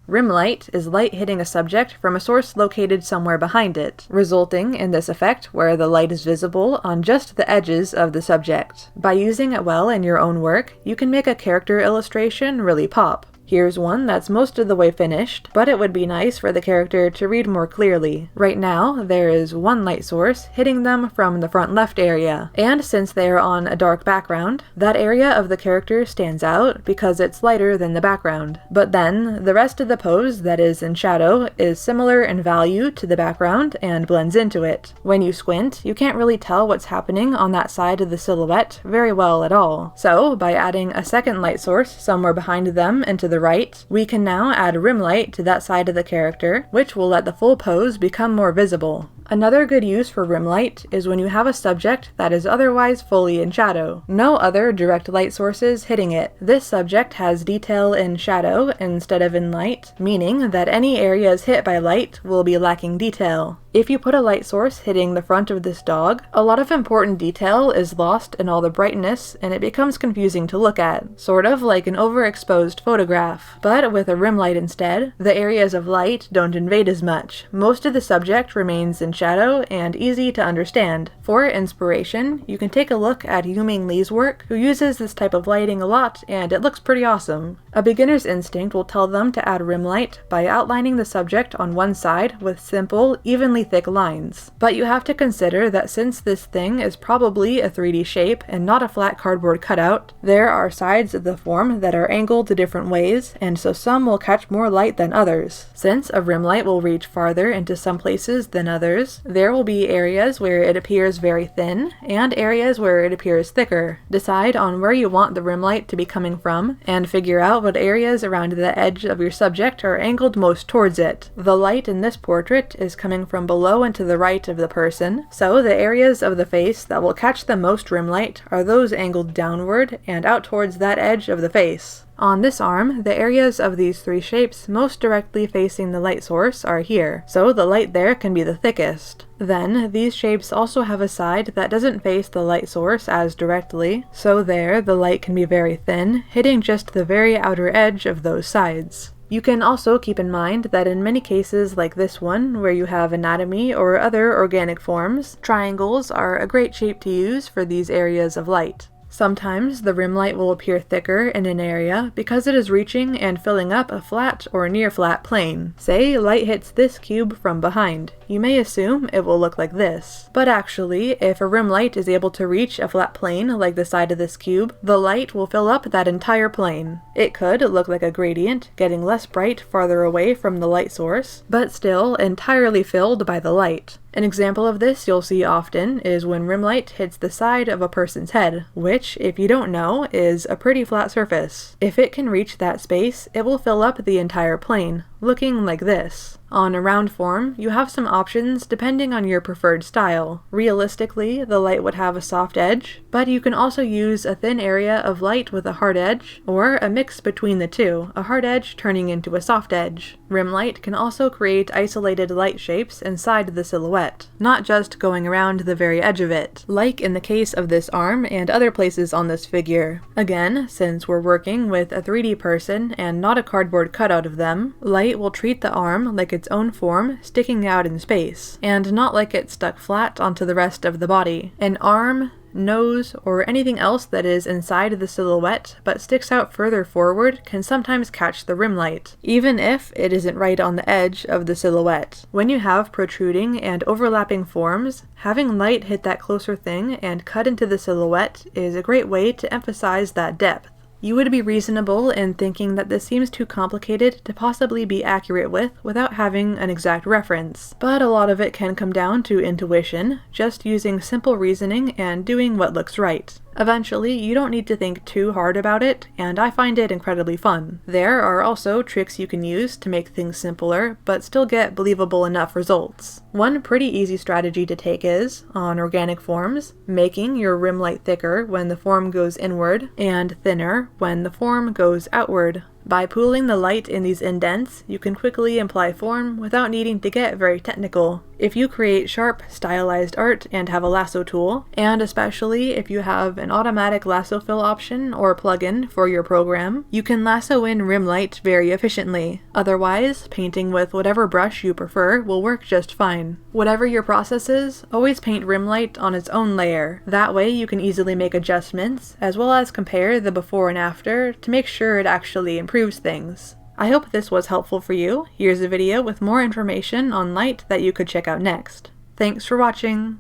Rim light is light hitting a subject from a source located somewhere behind it, resulting in this effect where the light is visible on just the edges of the subject. By using it well in your own work, you can make a character illustration really pop. Here's one that's most of the way finished, but it would be nice for the character to read more clearly. Right now, there is one light source hitting them from the front left area, and since they are on a dark background, that area of the character stands out because it's lighter than the background. But then, the rest of the pose that is in shadow is similar in value to the background and blends into it. When you squint, you can't really tell what's happening on that side of the silhouette very well at all. So, by adding a second light source somewhere behind them and to the right, we can now add rim light to that side of the character, which will let the full pose become more visible. Another good use for rim light is when you have a subject that is otherwise fully in shadow. No other direct light sources hitting it. This subject has detail in shadow instead of in light, meaning that any areas hit by light will be lacking detail. If you put a light source hitting the front of this dog, a lot of important detail is lost in all the brightness and it becomes confusing to look at, sort of like an overexposed photograph. But with a rim light instead, the areas of light don't invade as much. Most of the subject remains in shadow and easy to understand. For inspiration, you can take a look at Yu-Ming Lee's work, who uses this type of lighting a lot and it looks pretty awesome. A beginner's instinct will tell them to add rim light by outlining the subject on one side with simple, evenly thick lines. But you have to consider that since this thing is probably a 3D shape and not a flat cardboard cutout, there are sides of the form that are angled different ways, and so some will catch more light than others. Since a rim light will reach farther into some places than others, there will be areas where it appears very thin and areas where it appears thicker. Decide on where you want the rim light to be coming from and figure out what areas around the edge of your subject are angled most towards it. The light in this portrait is coming from below and to the right of the person, so the areas of the face that will catch the most rim light are those angled downward and out towards that edge of the face. On this arm, the areas of these three shapes most directly facing the light source are here, so the light there can be the thickest. Then, these shapes also have a side that doesn't face the light source as directly, so there the light can be very thin, hitting just the very outer edge of those sides. You can also keep in mind that in many cases like this one, where you have anatomy or other organic forms, triangles are a great shape to use for these areas of light. Sometimes the rim light will appear thicker in an area because it is reaching and filling up a flat or near flat plane. Say light hits this cube from behind. You may assume it will look like this. But actually, if a rim light is able to reach a flat plane like the side of this cube, the light will fill up that entire plane. It could look like a gradient, getting less bright farther away from the light source, but still entirely filled by the light. An example of this you'll see often is when rim light hits the side of a person's head, which, if you don't know, is a pretty flat surface. If it can reach that space, it will fill up the entire plane, looking like this. On a round form, you have some options depending on your preferred style. Realistically, the light would have a soft edge, but you can also use a thin area of light with a hard edge, or a mix between the two, a hard edge turning into a soft edge. Rim light can also create isolated light shapes inside the silhouette, not just going around the very edge of it, like in the case of this arm and other places on this figure. Again, since we're working with a 3D person and not a cardboard cutout of them, light will treat the arm like its own form sticking out in space, and not like it's stuck flat onto the rest of the body. An arm, nose, or anything else that is inside the silhouette but sticks out further forward can sometimes catch the rim light, even if it isn't right on the edge of the silhouette. When you have protruding and overlapping forms, having light hit that closer thing and cut into the silhouette is a great way to emphasize that depth. You would be reasonable in thinking that this seems too complicated to possibly be accurate with without having an exact reference, but a lot of it can come down to intuition, just using simple reasoning and doing what looks right. Eventually, you don't need to think too hard about it, and I find it incredibly fun. There are also tricks you can use to make things simpler, but still get believable enough results. One pretty easy strategy to take is, on organic forms, making your rim light thicker when the form goes inward, and thinner when the form goes outward. By pooling the light in these indents, you can quickly apply form without needing to get very technical. If you create sharp, stylized art and have a lasso tool, and especially if you have an automatic lasso fill option or plugin for your program, you can lasso in Rimlight very efficiently. Otherwise, painting with whatever brush you prefer will work just fine. Whatever your process is, always paint Rimlight on its own layer. That way you can easily make adjustments, as well as compare the before and after to make sure it actually improves things. I hope this was helpful for you. Here's a video with more information on light that you could check out next. Thanks for watching!